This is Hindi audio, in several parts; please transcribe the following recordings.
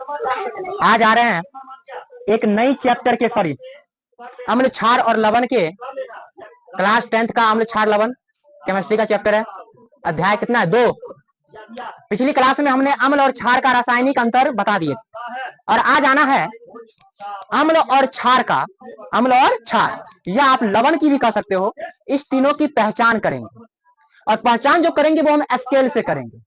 आज आ रहे हैं एक नई चैप्टर के, सॉरी, अम्ल क्षार और लवण के क्लास 10th का अम्ल क्षार लवण केमिस्ट्री का चैप्टर है। अध्याय कितना है? 2। पिछली क्लास में हमने अम्ल और क्षार का रासायनिक अंतर बता दिए और आज आना है अम्ल और क्षार का, अम्ल और क्षार या आप लवण की भी कह सकते हो। इस तीनों की पहचान करेंगे और पहचान जो करेंगे वो हम स्केल से करेंगे।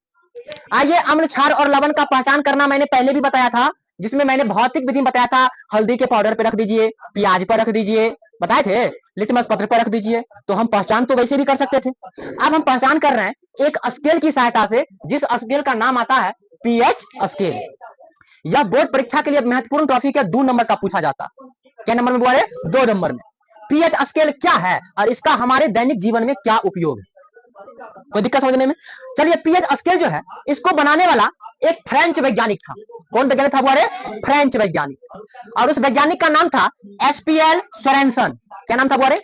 आइए, अम्ल क्षार और लवण का पहचान करना मैंने पहले भी बताया था, जिसमें मैंने भौतिक विधि बताया था। हल्दी के पाउडर पे रख दीजिए, प्याज पर रख दीजिए, बताए थे, लिटमस पत्र पर रख दीजिए, तो हम पहचान तो वैसे भी कर सकते थे। अब हम पहचान कर रहे हैं एक स्केल की सहायता से, जिस स्केल का नाम आता है पीएच स्केल। यह बोर्ड परीक्षा के लिए महत्वपूर्ण टॉपिक है, 2 नंबर का पूछा जाता। क्या नंबर में बोले? 2 नंबर में। पीएच स्केल क्या है और इसका हमारे दैनिक जीवन में क्या उपयोग है? कोई दिक्कत समझने में? चलिए, पीएच स्केल जो है इसको बनाने वाला एक फ्रेंच वैज्ञानिक था। कौन वैज्ञानिक था? बोले फ्रेंच वैज्ञानिक। और उस वैज्ञानिक का नाम था एसपीएल सोरेनसन। क्या नाम था? बोले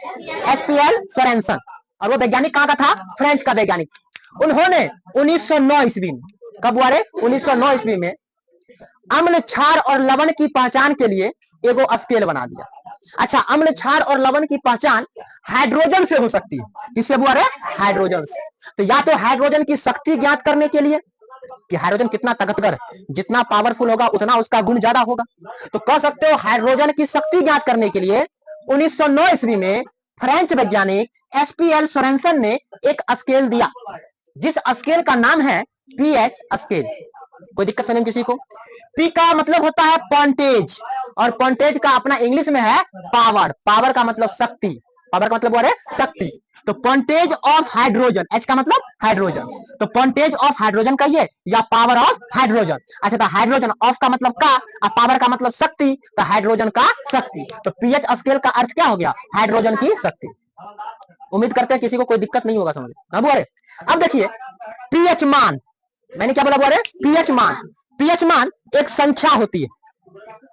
एसपीएल सोरेनसन। और वो वैज्ञानिक कहां का था? फ्रेंच का वैज्ञानिक। उन्होंने 1909 ईस्वी में, कब बोले? 1909 ईस्वी में अम्ल क्षार और लवण की पहचान के लिए एगो स्केल बना दिया। अच्छा, अम्ल क्षार और लवण की पहचान हाइड्रोजन से हो सकती है। किससे बोल रहे? हाइड्रोजन से। तो या तो हाइड्रोजन की शक्ति ज्ञात करने के लिए कि हाइड्रोजन कितना ताकतवर है, जितना पावरफुल होगा उतना उसका गुण ज्यादा होगा, तो कह सकते हो हाइड्रोजन की शक्ति ज्ञात करने के लिए 1909 ईस्वी में फ्रेंच वैज्ञानिक एसपीएल सोरेनसन ने एक स्केल दिया, जिस स्केल का नाम है पीएच स्केल। कोई दिक्कत नहीं किसी को? पी का मतलब होता है पॉइंटेज, और पॉइंटेज का अपना इंग्लिश में है पावर। पावर का मतलब शक्ति, पावर का मतलब बोल रहे शक्ति। तो पॉइंटेज ऑफ हाइड्रोजन, एच का मतलब हाइड्रोजन, तो पॉइंटेज ऑफ हाइड्रोजन कहिए या पावर ऑफ हाइड्रोजन। अच्छा, तो हाइड्रोजन ऑफ का मतलब का और पावर का मतलब शक्ति, तो हाइड्रोजन का शक्ति। तो पीएच स्केल का अर्थ क्या हो गया? हाइड्रोजन की शक्ति। उम्मीद करते हैं किसी को कोई दिक्कत नहीं होगा समझ। हाँ बोले, अब देखिए पीएच मान, मैंने क्या बोला? बोले पीएच मान। पीएच मान एक संख्या होती है।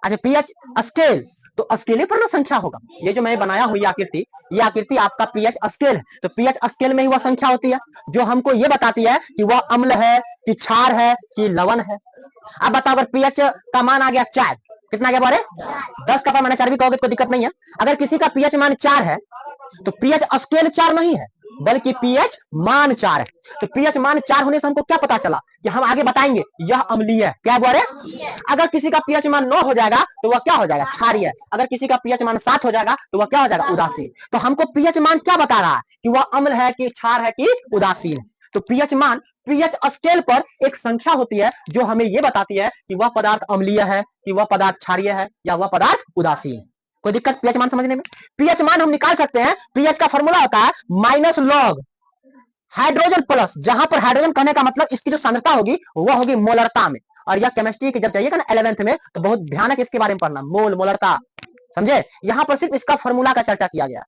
अच्छा, पीएच स्केल, तो स्केल पर ना संख्या होगा। ये जो मैं बनाया हूं ये आकृति आपका पीएच स्केल है। तो पीएच स्केल में ही वह संख्या होती है जो हमको ये बताती है कि वह अम्ल है कि क्षार है कि लवण है। अब बताओ, अगर पीएच का मान आ गया 4, कितना गया? बोले 10 का -4 भी कहोगे तो कोई दिक्कत नहीं है। अगर किसी का पीएच मान 4 है तो पीएच स्केल 4 नहीं है बल्कि पीएच मान 4 है। तो पीएच मान 4 होने से हमको क्या पता चला कि हम आगे बताएंगे यह अम्लीय है। क्या बोले? अगर किसी का पीएच मान 9 हो जाएगा तो वह क्या हो जाएगा? क्षारीय। अगर किसी का पीएच मान 7 हो जाएगा तो वह क्या हो जाएगा? उदासीन। तो हमको पीएच मान क्या बता रहा है कि वह अम्ल है कि क्षार है कि उदासीन है। तो पीएच मान पीएच स्केल पर एक संख्या होती है जो हमें यह बताती है कि वह पदार्थ अम्लीय है कि वह पदार्थ क्षारीय है या वह पदार्थ उदासीन है। कोई दिक्कत पीएच मान समझने में? पीएच मान हम निकाल सकते हैं। पीएच का फॉर्मूला होता है माइनस लॉग हाइड्रोजन प्लस, जहां पर हाइड्रोजन कहने का मतलब इसकी जो सांद्रता होगी वह होगी मोलरता में। और यह केमिस्ट्री की जब जाइएगा ना 11th में तो बहुत भयानक इसके बारे में पढ़ना, मोल मोलरता, समझे? यहां पर सिर्फ इसका फॉर्मूला का चर्चा किया गया,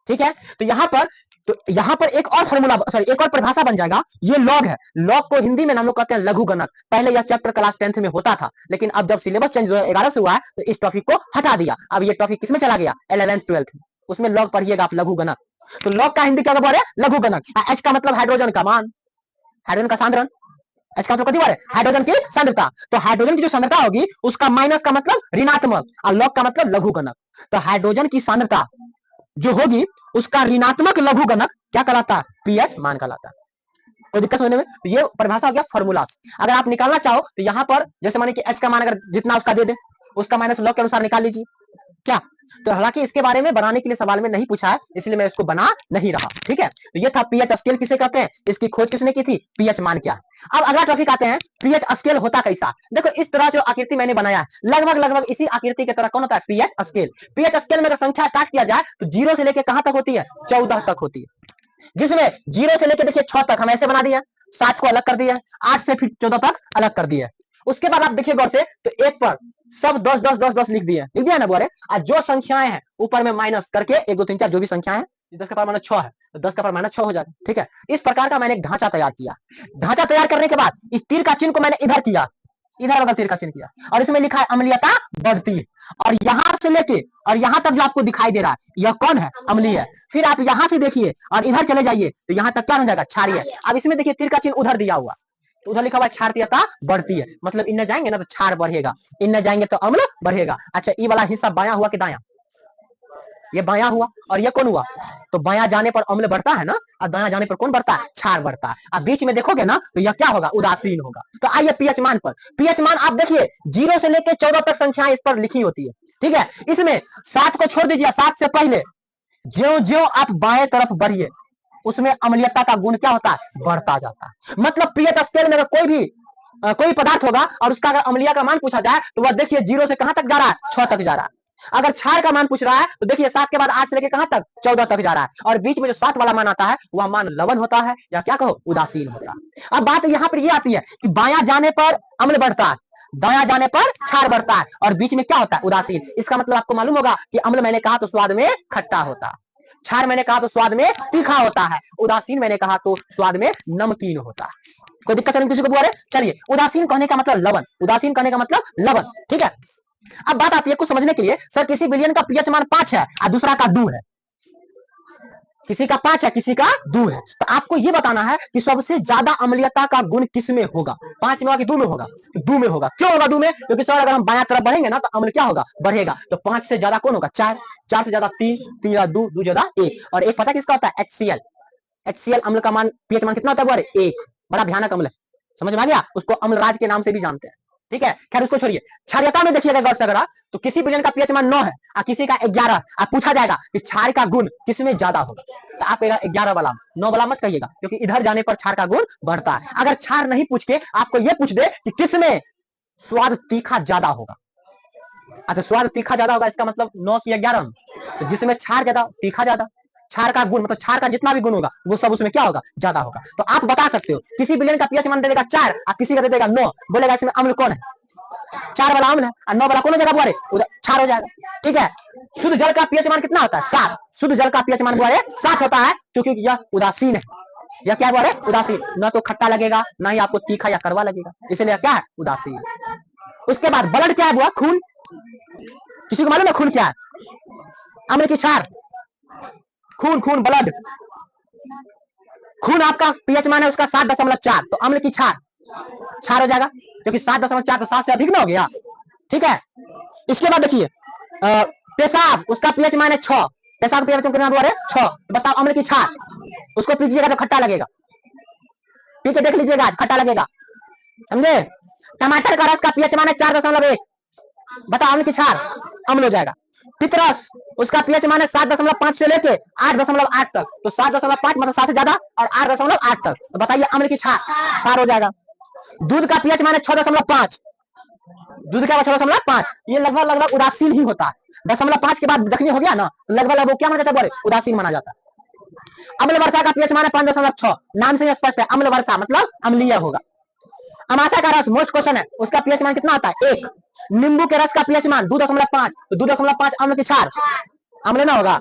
ठीक है? तो यहां पर एक और फॉर्मूला, सॉरी एक और परिभाषा बन जाएगा। ये लॉग है। लॉग को हिंदी में हम लोग कहते हैं लघु गणक। पहले यह चैप्टर क्लास 10th में होता था, लेकिन अब जब सिलेबस चेंज 2011 से हुआ है तो इस टॉपिक को हटा दिया। अब ये टॉपिक किसमें चला गया? 11th 12th में। उसमें लॉग पढ़िएगा आप, लघु गणक। तो लॉग का हिंदी क्या बोल रहे हैं? लघु गणक। एच का मतलब हाइड्रोजन का मान, हाइड्रोजन का सांद्रण। एच का मतलब कथी बोल रहे? हाइड्रोजन की सांद्रता। तो हाइड्रोजन की जो सांद्रता होगी उसका माइनस का मतलब ऋणात्मक और लॉग का मतलब लघु गणक। तो हाइड्रोजन की सांद्रता जो होगी उसका ऋणात्मक लघु गणक क्या कहलाता है? पीएच मान कहलाता है। कोई दिक्कत होने में? तो ये परिभाषा हो गया फॉर्मूला। अगर आप निकालना चाहो तो यहाँ पर जैसे माने कि एच का मान अगर जितना उसका दे दे उसका माइनस लॉग के अनुसार निकाल लीजिए क्या। तो हालांकि इसके बारे में बनाने के लिए सवाल में नहीं पूछा है, इसलिए मैं इसको बना नहीं रहा, ठीक है? तो ये था पीएच स्केल किसे कहते हैं, इसकी खोज किसने की थी? पीएच मान क्या है। अब अगला टॉपिक आते हैं पीएच स्केल होता कैसा। देखो इस तरह जो आकृति मैंने बनाया है लगभग इसी आकृति की तरह कौन होता है? PH scale. पीएच स्केल में अगर संख्या स्टार्ट किया जाए तो 0 से लेकर कहां तक होती है? 14 तक होती है, जिसमें 0 से लेकर देखिए 6 तक हम ऐसे बना दिया, 7 को अलग कर दिया, 8 से फिर 14 तक अलग कर दिया। उसके बाद आप देखिए गौर से तो एक पर सब 10 10 10 10 लिख दिया ना बोरे। और जो संख्याएं हैं ऊपर में माइनस करके 1 2 3 4 जो भी संख्याएं हैं, 10 का पावर -6 है तो 10 का पावर -6 हो जाएगा, ठीक है? इस प्रकार का मैंने एक ढांचा तैयार किया। ढांचा तैयार करने के बाद इस तीर का चिन्ह को मैंने इधर किया, इधर वाला तीर का चिन्ह किया और इसमें लिखा है अम्लीयता बढ़ती है। और यहां से लेके और यहां तक जो आपको दिखाई दे रहा है यह कौन है? अम्लीय है। फिर आप यहां से देखिए और इधर चले जाइए तो यहां तक क्या हो जाएगा? क्षारीय। अब इसमें देखिए तीर का चिन्ह उधर दिया हुआ, तो उधर लिखा हुआ क्षारीयता बढ़ती है, मतलब इनने जाएंगे ना तो क्षार बढ़ेगा, इनने जाएंगे तो अम्ल बढ़ेगा। अच्छा, ये वाला हिस्सा बायां हुआ कि दायां? ये बायां हुआ, और ये कौन हुआ? तो बायां जाने पर अम्ल बढ़ता है ना, और दायां जाने पर कौन बढ़ता है? क्षार बढ़ता है। अब बीच में देखोगे ना तो यह क्या होगा? उदासीन होगा। तो आइए पीएच मान पर। पीएच मान आप देखिए 0 से लेकर 14 तक संख्याएं इस पर लिखी होती है, ठीक है। इसमें 7 को छोड़ दीजिए, 7 से पहले ज्यो ज्यो आप बाएं तरफ बढ़िए उसमें अम्लीयता का गुण क्या होता है? बढ़ता जाता है। मतलब पीएच स्केल में अगर कोई पदार्थ होगा और उसका अगर अम्लीय का मान पूछा जाए तो वह देखिए 0 से कहां तक जा रहा है? 6 तक जा रहा है। अगर क्षार का मान पूछ रहा है तो देखिए 7 के बाद 8 से लेकर कहां तक? 14 तक जा रहा है। और बीच में जो 7 वाला मान आता है वह मान लवण होता है, या क्या कहो? उदासीन होता है। अब बात यहाँ पर यह आती है कि बायां जाने पर अम्ल बढ़ता है, दायां जाने पर क्षार बढ़ता है, और बीच में क्या होता है? उदासीन। इसका मतलब आपको मालूम होगा कि अम्ल मैंने कहा तो स्वाद में खट्टा होता है, क्षार मैंने कहा तो स्वाद में तीखा होता है, उदासीन मैंने कहा तो स्वाद में नमकीन होता है। कोई दिक्कत नहीं किसी को बोले? चलिए, उदासीन कहने का मतलब लवण, उदासीन कहने का मतलब लवण, ठीक है। अब बात आती है कुछ समझने के लिए, सर किसी विलयन का पीएच मान 5 है और दूसरा का 2 है, किसी का 5 है किसी का 2 है, तो आपको यह बताना है कि सबसे ज्यादा अम्लीयता का गुण किस में होगा? 5 में होगा कि 2 में होगा? 2 में होगा। क्यों होगा 2 में? क्योंकि सर अगर हम बायां तरफ बढ़ेंगे ना तो अम्ल क्या होगा? बढ़ेगा। तो 5 से ज्यादा कौन होगा? 4, 4 से ज्यादा 3, 3 ज्यादा 2, 2 ज्यादा 1, और एक पता किसका होता है? HCl। HCl अम्ल का मान, पीएच मान कितना होता है? 1। बड़ा भयानक अम्ल है, समझ में आ गया? उसको अम्लराज के नाम से भी जानते हैं, ठीक है। खैर उसको छोड़िए। क्षारीयता में देखिएगा गौर से अगर तो किसी विलयन का पीएच मान 9 है और किसी का 11, आप पूछा जाएगा कि क्षार का गुण किसमें ज्यादा होगा, तो आप कहेगा 11 वाला, 9 वाला मत कहिएगा, क्योंकि इधर जाने पर क्षार का गुण बढ़ता है। अगर क्षार नहीं पूछ के आपको यह पूछ दे कि किसमें स्वाद तीखा ज्यादा होगा, अच्छा स्वाद तीखा ज्यादा होगा, इसका मतलब 9 की 11, तो जिसमें क्षार ज्यादा तीखा ज्यादा, क्षार का गुण मतलब क्षार का जितना भी गुण होगा वो सब उसमें क्या होगा? ज्यादा होगा। तो आप बता सकते हो किसी विलयन का पीएच मान दे देगा 4 और किसी का दे देगा 9, बोलेगा इसमें अम्ल कौन है? 4 वाला अम्ल है और 9 वाला कौन हो जाएगा? बुआरे उधर क्षार हो जाएगा, ठीक है। शुद्ध जल का पीएच मान कितना होता है? 7। शुद्ध जल का पीएच मान बुआरे 7 होता है, क्योंकि यह उदासीन है। यह क्या बुआरे? उदासीन। न तो खट्टा लगेगा ना ही आपको तीखा या कड़वा लगेगा, इसलिए क्या है? उदासीन। उसके बाद ब्लड क्या है बुआ? खून। किसी को मालूम है खून क्या है? अम्ल की क्षार, खून, खून ब्लड। खून आपका पीएच मान है उसका 7.4, तो अम्ल की क्षार, क्षार हो जाएगा, क्योंकि 7.4 तो 7 से अधिक ना हो गया, ठीक है। इसके बाद देखिए पेशाब, उसका पीएच मान है 6, पेशाब का पीएच कितना है? 6। बताओ अम्ल की क्षार, उसको पीजिएगा तो खट्टा लगेगा, पी के देख लीजिएगा खट्टा लगेगा, समझे। टमाटर का रस का पीएच मान है 4.1, बताओ अम्ल की क्षार, अम्ल हो जाएगा। पितरस, उसका पीएच मान है 7.5 से लेके 8.8 तक, तो 7.5 मतलब 7 से ज्यादा और 8.8 तक, तो बताइए अम्ल की क्षार, क्षार हो जाएगा। दूध का पीएच मान है 6.5, दूध का 6.5, ये लगभग उदासीन ही होता है। 0.5 के बाद जखनी हो गया ना, लगभग वो क्या माना जाता है? उदासीन माना जाता है। अम्ल वर्षा का पीएच मान है 5.6, नाम से स्पष्ट है अम्ल वर्षा मतलब अम्लीय होगा। अमाशय का रस मोस्ट क्वेश्चन है, उसका पीएच मान कितना होता है? 1। नींबू के रस का पीएच मान 2.5, तो 2.5 अम्ल की क्षार, अम्ल ना होगा।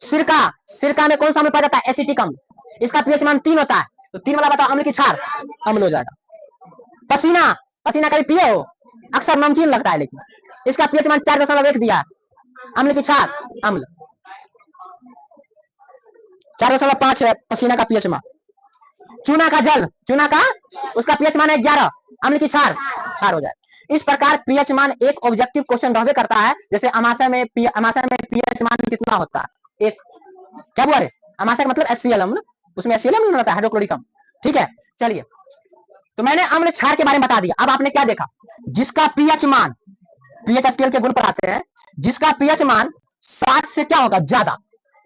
सिरका, सिरका में कौन सा अम्ल पाया जाता है? एसिटिक अम्ल, इसका पीएच मान 3 होता है, तो 3 वाला बताओ अम्ल की क्षार, अम्ल हो जाएगा। पसीना, पसीना कभी पिए हो? अक्सर नमकीन लगता है, लेकिन इसका पीएच मान 4.1 दिया, अम्ल की क्षार, अम्ल। 4.5 है पसीना का पीएच मान। चूना का जल, चूना का उसका पीएच मान है 11, अम्ल की क्षार, क्षार हो जाए। इस प्रकार पीएच मान एक ऑब्जेक्टिव क्वेश्चन रहबे करता है, जैसे अमाशय में पीएच मान कितना होता है? 1। क्या बोल रहे? अमाशय का मतलब HCl अम्ल, उसमें HCl अम्ल होता है, हाइड्रोक्लोरिक अम्ल, ठीक है। चलिए, तो मैंने अम्ल क्षार के बारे में बता दिया। अब आपने क्या देखा? जिसका पीएच मान, पीएच स्केल के गुण पर आते हैं, जिसका पीएच मान 7 से क्या होगा? ज्यादा,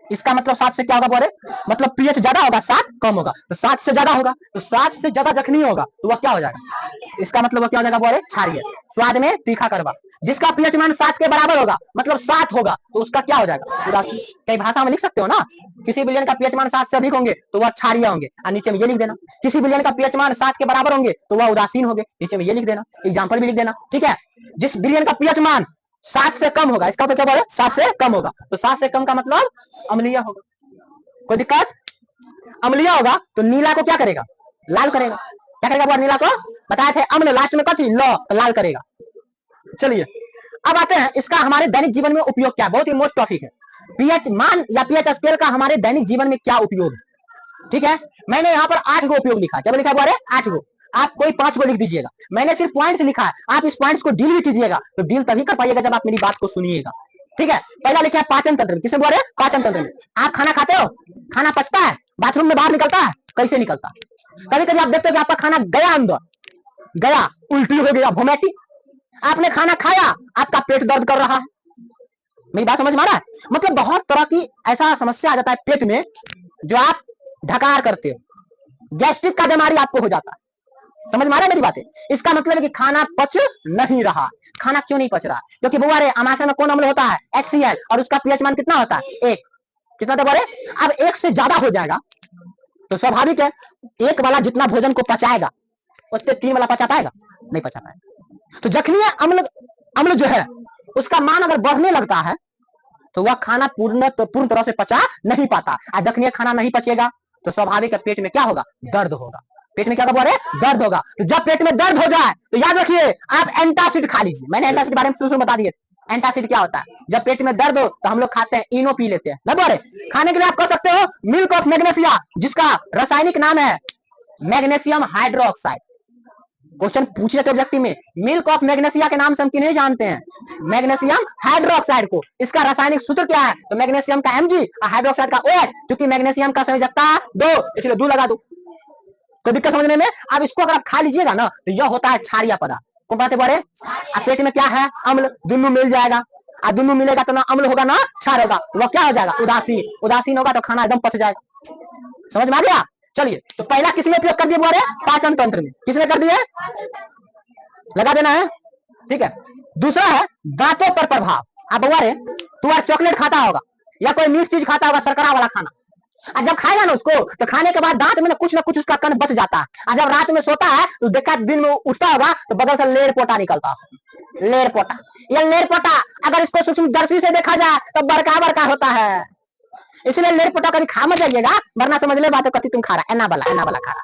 इसका मतलब 7 से क्या होगा? बोले मतलब पीएच ज्यादा होगा, 7 कम होगा, तो 7 से ज्यादा होगा, तो 7 से ज्यादा जखनी होगा तो वह क्या हो जाएगा? इसका मतलब वह क्या हो जाएगा? बोले क्षारीय, स्वाद में तीखा कड़वा। जिसका पीएच मान 7 के बराबर होगा मतलब 7 होगा, तो उसका क्या हो जाएगा? उदासीन। कई भाषा में लिख सकते हो ना, किसी विलयन का पीएच मान 7 से अधिक होंगे तो वह क्षारीय होंगे, और नीचे में ये लिख देना। किसी विलयन का पीएच मान 7 के बराबर होंगे तो वह उदासीन होंगे, नीचे में ये लिख देना, एग्जाम्पल भी लिख देना, ठीक है। जिस विलयन का पीएच मान 7 से कम होगा, इसका तो क्या बोले? 7 से कम होगा, तो 7 से कम का मतलब अम्लीय होगा। कोई दिक्कत? अम्लीय होगा तो नीला को क्या करेगा? लाल करेगा। क्या करेगा? नीला को बताया थे अम्ल, लास्ट में कथी? ल, तो लाल करेगा। चलिए अब आते हैं इसका हमारे दैनिक जीवन में उपयोग क्या है, बहुत ही मोस्ट टॉपिक है। पीएच मान या पीएच स्केल का हमारे दैनिक जीवन में क्या उपयोग है, ठीक है। मैंने यहाँ पर 8 गो उपयोग लिखा, चलो लिखा 8 गो। आप कोई 5 को लिख दीजिएगा, मैंने सिर्फ पॉइंट्स लिखा है, आप इस पॉइंट्स को डील भी कीजिएगा, तो डील तभी कर पाइएगा जब आप मेरी बात को सुनिएगा। ठीक है, पहला लिखा है पाचन तंत्र में, किसे बोल रहे हैं? पाचन तंत्र में। आप खाना खाते हो, खाना पचता है, बाथरूम में बाहर निकलता है, कैसे निकलता है? कभी कभी आप देखते हो कि आपका खाना गया अंदर, गया, उल्टी हो गया, वोमिटिंग, आपने खाना खाया, आपका पेट दर्द कर रहा है। मेरी बात समझ में आ रहा है? मतलब बहुत तरह की ऐसा समस्या आ जाता है पेट में जो आप ढकार करते हो, गैस्ट्रिक का बीमारी आपको हो जाता है। समझ में आ रहा है मेरी बातें? इसका मतलब है कि खाना पच नहीं रहा। खाना क्यों नहीं पच रहा? क्योंकि बुआ रे अमाशय में कौन अम्ल होता है? HCl, और उसका पीएच मान कितना होता है? 1। कितना था बोले? अब 1 से ज्यादा हो जाएगा तो स्वाभाविक है 1 वाला जितना भोजन को पचाएगा उतने 3 वाला पचा पाएगा? नहीं पचा पाएगा। तो जखनी अम्ल जो है उसका मान अगर बढ़ने लगता है तो वह खाना पूर्ण तरह से पचा नहीं पाता। और जखनी खाना नहीं पचेगा तो स्वाभाविक है पेट में क्या होगा? दर्द होगा। पेट में क्या बोल रहे? दर्द होगा। तो जब पेट में दर्द हो जाए तो याद रखिए आप एंटासिड खा लीजिए। मैंने एंटासिड के बारे में शुरू में बता दिए थे। एंटासिड क्या होता है? जब पेट में दर्द हो तो हम लोग खाते हैं इनो पी लेते हैं। बोले खाने के लिए आप कह सकते हो मिल्क ऑफ मैग्नेशिया, जिसका रासायनिक नाम है मैग्नीशियम हाइड्रोक्साइड। क्वेश्चन पूछे थे ऑब्जेक्टिव में, मिल्क ऑफ मैग्नेशिया के नाम से हम किन्हें जानते हैं? मैग्नीशियम हाइड्रोक्साइड को। इसका रासायनिक सूत्र क्या है? तो मैग्नीशियम का Mg और हाइड्रोक्साइड का OH, क्योंकि मैग्नीशियम का संयोजकता 2, इसलिए 2 लगा दो। तो दिक्कत समझने में? अब इसको अगर आप खा लीजिएगा ना तो यह होता है क्षारीय पदार्थ। कौन बातें बोले? अब पेट में क्या है? अम्ल, दोनों मिल जाएगा, और दोनों मिलेगा तो ना अम्ल होगा ना क्षार होगा, वह क्या हो जाएगा? उदासीन। उदासीन होगा तो खाना एकदम पच जाएगा। समझ में आ गया? चलिए, तो पहला किसमें उपयोग कर दिए बोले? पाचन तंत्र में। किसमें कर दिए? लगा देना है, ठीक है। दूसरा है दांतों पर प्रभाव। अब बोले तू आज चॉकलेट खाता होगा या कोई मीठ चीज खाता होगा, शर्करा वाला खाना, और जब खाएगा ना उसको तो खाने के बाद दांत में ना कुछ उसका कण बच जाता है, और जब रात में सोता है तो देखा दिन में उठता होगा तो बगल से लेर पोटा निकलता है। लेर पोटा, यह लेर पोटा अगर इसको सूक्ष्मदर्शी से देखा जाए तो बड़का बड़का होता है। इसलिए लेर पोटा कभी खा मत जाइएगा, वरना समझ ले बात कति तुम खा रहा, एना वाला खा रहा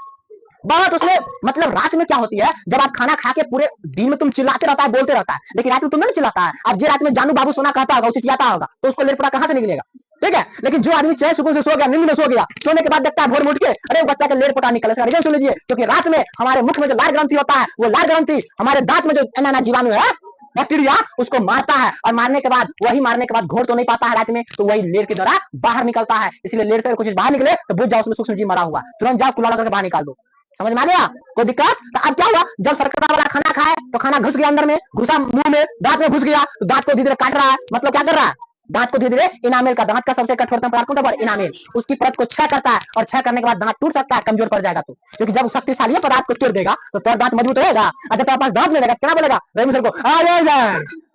बहुत। उसमें मतलब रात में क्या होती है, जब आप खाना खा के पूरे दिन में तुम चिल्लाते रहता है, बोलते रहता है, लेकिन रात में तुम नहीं चिल्लाता है। अब जो रात में जानू बाबू सोना कहता होगा, चिचियाता होगा, तो उसको लेर पोटा कहां से निकलेगा? ठीक है। लेकिन जो आदमी चैन सुकून से सो गया, नींद में सो गया, सोने के बाद देखता है भोर में उठ के अरे बच्चा का लेर पोटा निकले, इसका रीजन सुन लीजिए। क्योंकि रात में हमारे मुख में जो लाल ग्रंथि होता है, वो लाल ग्रंथि हमारे दांत में जो एनाना जीवाणु है, बैक्टीरिया, उसको मारता है, और मारने के बाद घोड़ तो नहीं पाता है रात में, तो वही लेर के द्वारा बाहर निकलता है। इसलिए लेर से कुछ बाहर निकले तो बुझ जाओ उसमें सूक्ष्म जीव मरा हुआ, तुरंत जाओ कुल्हाड़ा करके बाहर निकाल दो। समझ में आ गया? कोई दिक्कत? तो अब क्या हुआ, जब शर्करा वाला खाना खाए तो खाना घुस गया अंदर में, घुसा मुंह में, दांत में घुस गया, तो दांत को धीरे धीरे काट रहा है। मतलब क्या कर रहा है? दांत को धीरे धीरे इनामेल का, दांत का सबसे कठोरतम पदार्थ कौन सा? इनामेल। उसकी परत को क्षय करता है, और क्षय करने के बाद दांत टूट सकता है, कमजोर पड़ जाएगा। तो क्योंकि जब शक्तिशाली पदार्थ को तोड़ देगा तो तेरा दांत मजबूत रहेगा। और जब तेरे पास दांत नहीं रहेगा क्या बोलेगा? रवि सर को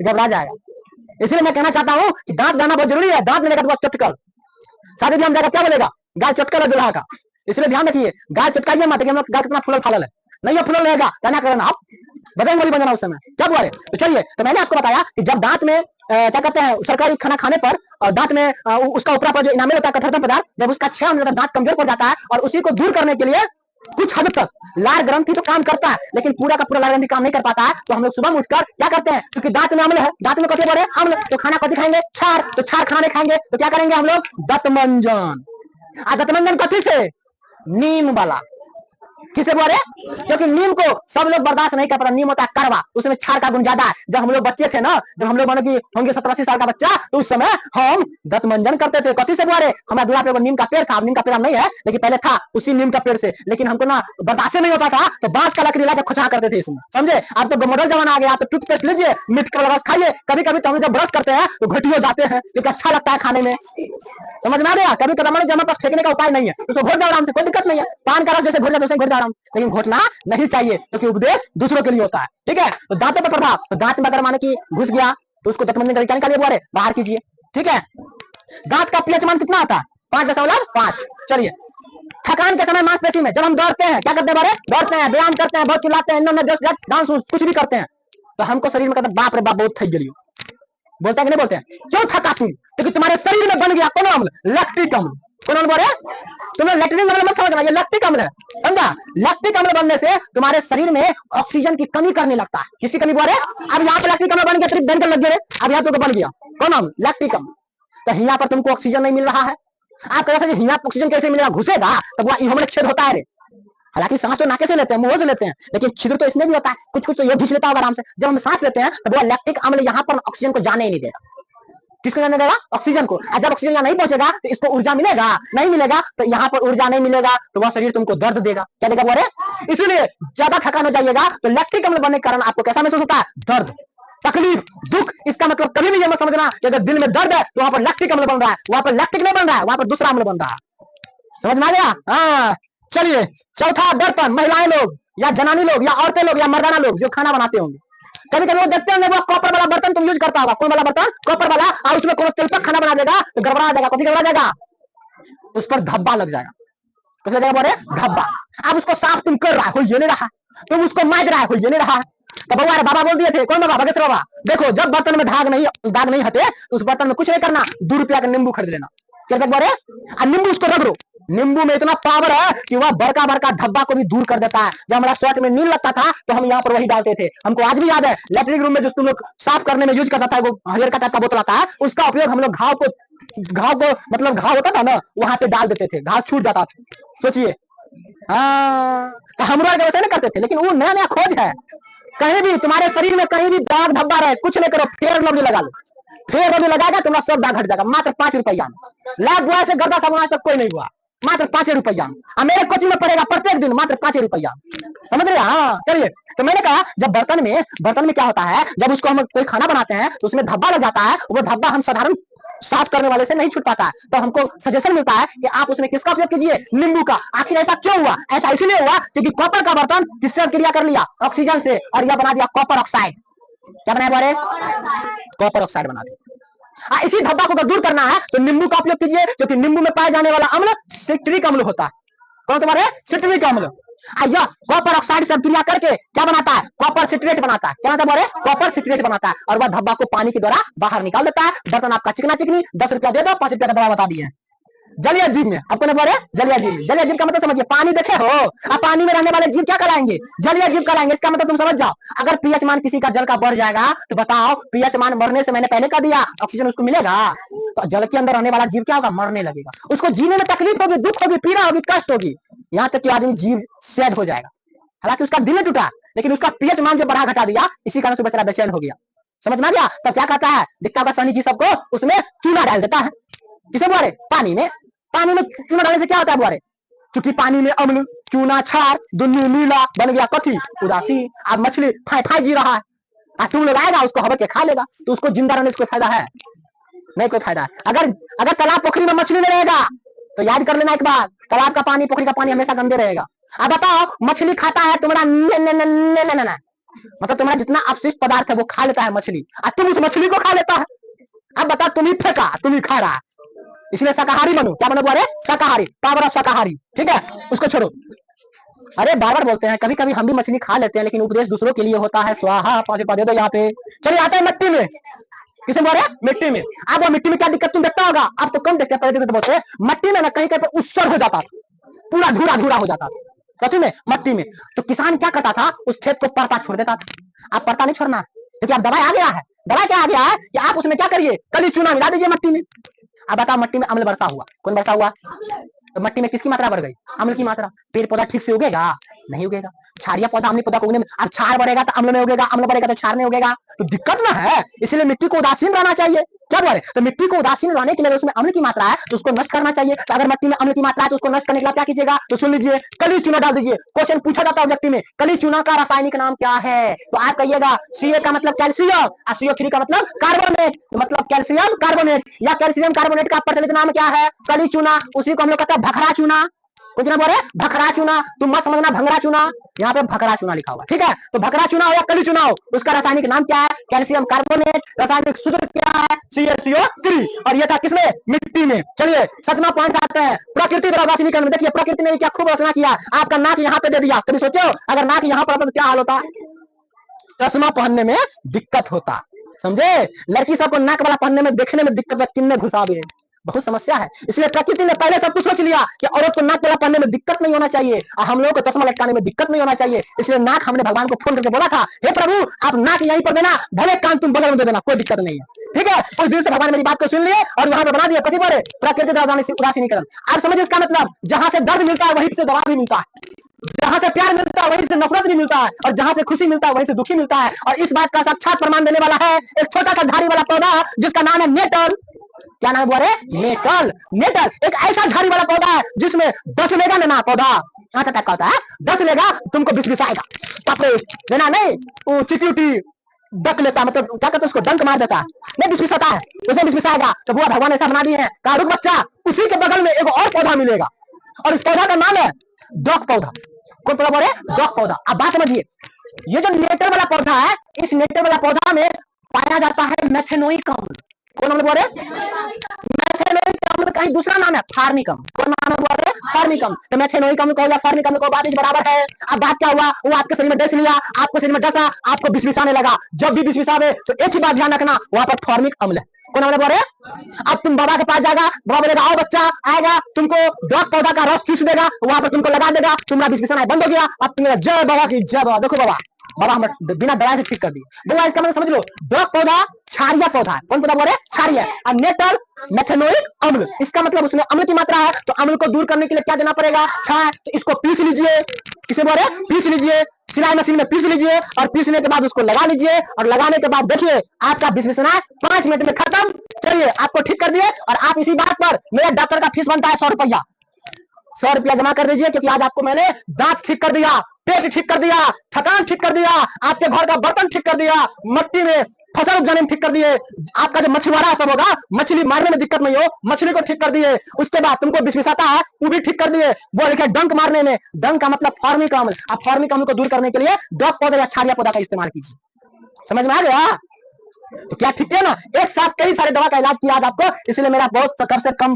घबरा जाएगा। इसलिए मैं कहना चाहता हूँ कि दांत लाना बहुत जरूरी है। दांत मिलेगा तो चटकल, शादी भी हम जाएगा क्या बोलेगा? गाय चटकल है दुल्हा का। इसलिए ध्यान रखिए, गाय चटकाइए मत कि हम गाय कितना फुलल फालल है, नहीं है फुलल रहेगा, क्या करना आप बदन वाली बनना उस समय, क्या बोले? तो चलिए, तो मैंने आपको बताया कि जब दांत में क्या कहते हैं, सरकारी खाना खाने पर दांत में उसका ऊपरा पर जो इनामेल होता है, कठोरतम पदार्थ, जब उसका क्षय होने लगता है, दांत कमजोर पड़ जाता है, और उसी को दूर करने के लिए कुछ हद तक लार ग्रंथि तो काम करता है, लेकिन पूरा का पूरा लार ग्रंथि काम नहीं कर पाता है। तो हम लोग सुबह उठकर क्या करते हैं, क्योंकि दांत में अम्ल है, दांत में कथी पड़े? अम्ल, तो खाना कथी खाएंगे? क्षार। तो क्षार खाना नहीं खाएंगे तो क्या करेंगे हम लोग? दंतमंजन। दंतमंजन कथी से? नीम वाला। किसे बोले? क्योंकि नीम को सब लोग बर्दाश्त नहीं कर पाता। नीम होता है कड़वा, उसमें क्षार का गुण ज्यादा है। जब हम लोग बच्चे थे ना, जब हम लोग मानो कि होंगे 17-80 साल का बच्चा, तो उस समय हम दंतमंजन करते थे। कथी से बोले? हमारे दूल्हा पे नीम का पेड़ था, नीम का पेड़ नहीं है लेकिन पहले था, उसी नीम का पेड़ से। लेकिन हमको ना बर्दाश्त नहीं होता था, तो बांस का लकड़ी लाकर खुचा करते थे इसमें, समझे? अब तो मॉडल जमाना आ गया, तो टूथपेस्ट लीजिए, मिर्च का रस खाइए। कभी कभी तो हम जब ब्रश करते हैं तो घटी हो जाते हैं, क्योंकि अच्छा लगता है खाने में। समझ में आ गया? कभी कभी हमारे पास फेंकने का उपाय नहीं है, उसको घोट जाओ आराम से, कोई दिक्कत नहीं है। पान का रस जैसे घोट जाओ वैसे घोट जाओ आराम, लेकिन घोटना नहीं चाहिए, क्योंकि उपदेश दूसरों के लिए होता है। ठीक है। तो दांतों पर प्रभाव, तो दांत में अगर माने कि घुस गया तो उसको दंतमंजन करके निकालिए, बोले बाहर कीजिए। ठीक है। दांत का पीएच मान कितना आता है? 5.5। चलिए, थकान के समय मांसपेशी में जब हम दौड़ते हैं, क्या करते हैं बारे? दौड़ते हैं, व्यायाम करते हैं, बहुत चिल्लाते हैं, डांस कुछ भी करते हैं, तो हमको शरीर में कहते बाप रे बाप बहुत थक गई। बोलते हैं कि नहीं बोलते हैं? क्यों थका तुम? क्योंकि तुम्हारे शरीर में बन गया कौन अम्ल? लैक्टिक अम्ल। कौन अम्ल बोले? तुम्हें लैक्टिक अम्ल मत समझना, ये लैक्टिक अम्ल है, समझा? लैक्टिक अम्ल बनने से तुम्हारे शरीर में ऑक्सीजन की कमी करने लगता है। किसकी कमी बोले? अब यहाँ पे लैक्टिक अम्ल बन गया, ट्रिप बैंकर लग गया, अब यहाँ पे बन गया कौन अम्ल? लैक्टिक अम्ल। तो यहाँ पर तुमको ऑक्सीजन नहीं मिल रहा है। आप कैसे यहाँ ऑक्सीजन कैसे मिलेगा? घुसेगा तब वह इहोमल छेद होता है रे, हालांकि सांस तो नाके से लेते हैं, मुंह से लेते हैं, लेकिन छिद्र तो इसमें भी होता है, कुछ कुछ तो ये घिस लेता होगा आराम से। जब हम सांस लेते हैं तो वो लैक्टिक अम्ल यहाँ पर ऑक्सीजन को जाने ही नहीं देगा। किसको जाने देगा? ऑक्सीजन को। और जब ऑक्सीजन यहाँ नहीं पहुंचेगा तो इसको ऊर्जा मिलेगा, नहीं मिलेगा तो यहाँ पर ऊर्जा नहीं मिलेगा तो वह शरीर तुमको दर्द देगा। क्या देगा बोले? इसलिए ज्यादा थकान हो जाइएगा तो लैक्टिक अम्ल बनने के कारण आपको कैसा महसूस होता है? दर्द, तकलीफ, दुख। इसका मतलब कभी भी ये मत समझना कि अगर दिल में दर्द है तो वहां पर लैक्टिक अम्ल बन रहा है, वहां पर लैक्टिक नहीं बन रहा है, वहां पर दूसरा अम्ल बन रहा है। समझ में आ गया? हाँ। चलिए, चौथा बर्तन, महिलाएं लोग या जनानी लोग या औरतें लोग या मर्दाना लोग जो खाना बनाते होंगे, कभी कभी वो देखते होंगे वो कॉपर वाला बर्तन तुम यूज करता होगा। कौन वाला बर्तन? कॉपर वाला। और उसमें कोई तिलपक खाना बना देगा तो गड़बड़ा जाएगा। कभी गड़बड़ा जाएगा, उस पर धब्बा लग जाएगा। कुछ लग जाएगा बोले? धब्बा। अब उसको साफ तुम कर रहा हो, ये नहीं रहा, तुम उसको मांज रहा हो, ये नहीं रहा। तो बाबा बोल दिए थे, कौन बाबा? बागेश्वर बाबा। देखो, जब बर्तन में दाग नहीं हटे तो उस बर्तन में कुछ नहीं करना, 2 रुपया का नींबू खरीद लेना। क्या बोले? नींबू उसको रगड़ो। नींबू में इतना पावर है कि वह बड़का बड़का धब्बा को भी दूर कर देता है। जब हमारा शर्ट में नील लगता था तो हम यहाँ पर वही डालते थे। हमको आज भी याद है, लैट्रिन रूम में जो तुम लोग साफ करने में यूज करता था, वो हरियर का टाइप का बोतल आता है, उसका उपयोग हम लोग घाव को मतलब घाव होता था ना, वहां पे डाल देते थे, घाव छूट जाता था। सोचिए। हाँ, तो हम लोग वैसे नहीं करते थे, लेकिन वो नया नया खोज है। कहीं भी तुम्हारे शरीर में कहीं भी दाग धब्बा रहे, कुछ नहीं करो, फेयर लवली लगा लो। फेयर लवली लगाएगा तुम्हारा सब दाग हट जाएगा, मात्र 5 रुपया में। लैब बॉय से गर्दा साबुन आज तक कोई नहीं हुआ, मात्र 5 रुपया। मेरे कोचिंग में पड़ेगा प्रत्येक दिन मात्र 5 रुपया। समझ रहे? हाँ। चलिए, तो मैंने कहा जब बर्तन में क्या होता है, जब उसको हम कोई खाना बनाते हैं तो उसमें धब्बा लग जाता है, वो धब्बा हम साधारण साफ करने वाले से नहीं छूट पाता है, तो हमको सजेशन मिलता है कि आप उसमें किसका उपयोग कीजिए? नींबू का। आखिर ऐसा क्यों हुआ? ऐसा इसलिए हुआ क्योंकि कॉपर का बर्तन किससे क्रिया कर लिया? ऑक्सीजन से, और यह बना दिया कॉपर ऑक्साइड। क्या बनाया बोले? कॉपर ऑक्साइड बना दिया। इसी धब्बा को दूर करना है तो नींबू का उपयोग कीजिए, क्योंकि नींबू में पाया जाने वाला अम्ल सिट्रिक अम्ल होता है। कौन तुम्हारे? सिट्रिक अम्ल। यह कॉपर ऑक्साइड से क्रिया करके क्या बनाता है? कॉपर सिट्रेट बनाता है। क्या बनाता है? कॉपर सिट्रेट बनाता है, और वह धब्बा को पानी के द्वारा बाहर निकाल देता है। बर्तन आपका चिकना चिकनी, 10 रुपया दे दो, 5 रुपया का दवा बता दिए। जलीय जीव में आपको नहीं बोले? जलीय जीव। जलीय जीव का मतलब समझिए, पानी देखे हो, अब पानी में रहने वाले जीव क्या कहलाएंगे? जलीय जीव कहलाएंगे। इसका मतलब तुम समझ जाओ, अगर पीएच मान किसी का जल का बढ़ जाएगा तो बताओ, पीएच मान बढ़ने से मैंने पहले कह दिया ऑक्सीजन उसको मिलेगा, तो जल के अंदर रहने वाला जीव क्या होगा? मरने लगेगा। उसको जीने में तकलीफ होगी, दुख होगी, पीड़ा होगी, कष्ट होगी, यहाँ तक कि आदमी जीव सैड हो जाएगा। हालांकि उसका दिल टूटा, लेकिन उसका पीएच मान जो बढ़ा घटा दिया, इसी कारण से बेचारा बेचैन हो गया। समझ में आ गया? तब क्या कहता है? दिखता होगा सहनी जी सबको, उसमें चूना डाल देता है। किसे बोले? पानी में। पानी में चूना डालने से क्या होता है बोले? क्योंकि पानी में अम्ल, चूना, क्षार, दुन्नू नीला बन गया कथी? उदासी। अब मछली फाय फाय जी रहा है, तुम लोग आएगा उसको हवा के खा लेगा, तो उसको जिंदा रहने से कोई फायदा है? नहीं, कोई फायदा है। अगर तालाब पोखरी में मछली नहीं रहेगा तो याद कर लेना एक बार, तालाब का पानी, पोखरी का पानी हमेशा गंदे रहेगा। अब बताओ, मछली खाता है तुम्हारा मतलब तुम्हारा जितना अपशिष्ट पदार्थ है वो खा लेता है मछली, और तुम उस मछली को खा लेता है। अब बता, तुम ही फेंका, तुम ही खा रहा है, इसलिए शाकाहारी बनो। क्या बनो बोले? शाकाहारी। पावर ऑफ शाकाहारी। ठीक है, उसको छोड़ो। अरे बार बार बोलते हैं, कभी कभी हम भी मछली खा लेते हैं, लेकिन उपदेश दूसरों के लिए होता है। स्वाहा 5 रुपया दे दो यहाँ पे। चलिए, आते हैं मिट्टी में। किसे बोले? मिट्टी में। अब वो मिट्टी में क्या दिक्कत तुम देखता होगा, अब तो कम देखते हैं, पहले तो बोलते हैं मट्टी में ना कहीं कहीं पे उत्सर्ग हो जाता था, पूरा धूरा धूरा हो जाता था। कथी में? मट्टी में। तो किसान क्या करता था? उस खेत को परता छोड़ देता था। आप परता नहीं छोड़ना, क्योंकि अब दवाई आ गया है। दवाई क्या आ गया है कि आप उसमें क्या करिए? कली चूना मिला दीजिए मट्टी में। अब बताओ, मट्टी में अम्ल वर्षा हुआ। कौन वर्षा हुआ? तो मट्टी में किसकी मात्रा बढ़ गई? अम्ल की मात्रा। पेड़ पौधा ठीक से उगेगा? नहीं उगेगा। क्षारीय पौधा अम्लीय पौधा को उगने में, अब क्षार बढ़ेगा तो अम्ल नहीं उगेगा, अम्ल बढ़ेगा तो क्षार नहीं उगेगा, तो दिक्कत ना है। इसलिए मिट्टी को उदासीन रहना चाहिए। क्या बोले? तो मिट्टी को उदासीन रहने के लिए उसमें अम्ल की मात्रा है तो उसको नष्ट करना चाहिए। तो अगर मिट्टी में अम्ल की मात्रा है तो उसको नष्ट करने के लिए क्या कीजिएगा? तो सुन लीजिए, कली चूना डाल दीजिए। क्वेश्चन पूछा जाता है व्यक्ति में, कली चूना का रासायनिक नाम क्या है? तो आप कहिएगा Ca का मतलब कैल्शियम, और CO3 का मतलब कार्बोनेट, मतलब कैल्शियम कार्बोनेट, या कैल्शियम कार्बोनेट का प्रचलित नाम क्या है? कली चूना। उसी को हम लोग कहते हैं भखरा चूना। कुछ ना बोले? भखरा चूना। तुम मत समझना भंगरा चूना, यहाँ पे भखरा चूना लिखा हुआ। ठीक है, तो भखरा चूना हो या कली चूना हो, उसका रासायनिक नाम क्या है? Calcium carbonate. रासायनिक सूत्र क्या है? CaCO3। और ये था किसमें? मिट्टी में। चलिए, 7वां पॉइंट आते हैं, प्रकृति द्वारा उदासीनीकरण में। देखिए, प्रकृति ने क्या खूब रचना किया। आपका नाक यहाँ पे दे दिया, कभी सोचो अगर नाक यहाँ पर तो क्या हाल होता? चश्मा पहनने में दिक्कत होता। समझे? लड़की सबको नाक वाला पहनने में, देखने में दिक्कत, किन्ने घुसावे, बहुत समस्या है। इसलिए प्रकृति ने पहले सब कुछ सोच लिया कि औरत को नाक वाला पहनने में दिक्कत नहीं होना चाहिए, और हम लोगों को चश्मा लटकाने में दिक्कत नहीं होना चाहिए। इसलिए नाक हमने भगवान को फोन करके बोला था, हे प्रभु आप नाक यहीं पर देना, भले कान तुम बगल में दे देना, कोई दिक्कत नहीं है। ठीक है, उस दिन से भगवान मेरी बात को सुन लिए और वहां पर बना दिया। कथी बोले? प्रकृति उदासीनीकरण। आप समझिए इसका मतलब, जहां से दर्द मिलता है वहीं से दवा भी मिलता है। जहां से प्यार मिलता है वहीं से नफरत भी मिलता है, और जहां से खुशी मिलता है वहीं से दुखी मिलता है। और इस बात का साक्षात प्रमाण देने वाला है एक छोटा सा झाड़ी वाला पौधा जिसका नाम है नेटल। क्या नाम है बोले? नेटल। नेटल एक ऐसा झाड़ी वाला पौधा है जिसमें 10 लेगा ना पौधा, यहाँ तक का होता है, 10 लेगा तुमको बिस्बिसाएगा, लेना नहीं, वो चिटी उटी डक लेता, मतलब क्या कहते उसको, डंक मार देता है, नहीं बिस्बिसाता है, उसे बिस्बिसाएगा। तो वो भगवान ऐसा बना दिए हैं, कारुक बच्चा उसी के बगल में एक और पौधा मिलेगा, और इस पौधा का नाम है डॉक पौधा। कौन पौधा बोले? डॉक पौधा। अब बात समझिए, ये जो नेटर वाला पौधा है, इस नेटर वाला पौधा में पाया जाता है मेथेनोइक अम्ल। कौन अम्ल बोले? मेथेनोइक अम्ल का ही दूसरा नाम है फार्मिक अम्ल। कौन नाम है बोले? फार्मिक अम्ल। तो मेथेनोइक अम्ल को या फार्मिक अम्ल को बात इस बराबर है। अब बात क्या हुआ, वो आपके शरीर में डस लिया, आपको शरीर में डसा, आपको बिस्बिसाने लगा। जब भी बिस्बिसावे तो एक ही बात ध्यान रखना, वहां पर फार्मिक अम्ल है। कौन अम्ल बोले? अब तुम बाबा के पास जाएगा, बाबा बोलेगा आओ बच्चा, आएगा, तुमको डॉक पौधा का रस चूस देगा, वहां पर तुमको लगा देगा, तुम्हारा बिस्बिसाना बंद हो गया। अब तुम जय बाबा की जय बाबा, देखो बाबा, बाबा हम बिना दवाई से ठीक कर दिए। बाबा इसका मतलब समझ लो, डॉक पौधा क्षारीय पौधा है। कौन पौधा बोले? क्षारीय। और नेटल मेथेनोइक अम्ल, इसका मतलब उसमें अम्ल की मात्रा है, तो अम्ल को दूर करने के लिए क्या देना पड़ेगा? क्षार। तो इसको पीस लीजिए, किसे बोले? पीस लीजिए, सिलाई मशीन में पीस लीजिए, और पीसने के बाद उसको लगा लीजिए, और लगाने के बाद देखिए आपका बिस्बिसाना 5 मिनट में खत्म। चलिए आपको ठीक कर दिए, और आप इसी बात पर, मेरे डॉक्टर का फीस बनता है 100 रुपया, 100 रुपया जमा कर दीजिए, क्योंकि आज आपको मैंने दांत ठीक कर दिया, पेट ठीक कर दिया, थकान ठीक कर दिया, आपके घर का बर्तन ठीक कर दिया, मट्टी में फसल उपजाने में ठीक कर दिए, आपका जो मछुआरा सब होगा, मछली मारने में दिक्कत नहीं हो, मछली को ठीक कर दिए। उसके बाद तुमको बिस्बिसाता है, वो भी ठीक कर दिए। वो लिखे डंक मारने में, डंक का मतलब फार्मिक अम्ल। आप फार्मिक अम्ल को दूर करने के लिए डॉक पौधा या क्षारीय पौधा का इस्तेमाल कीजिए। समझ में आ गया? तो क्या ठीक है ना, एक साथ कई सारे दवा का इलाज किया आज आपको, इसलिए मेरा बहुत कम से कम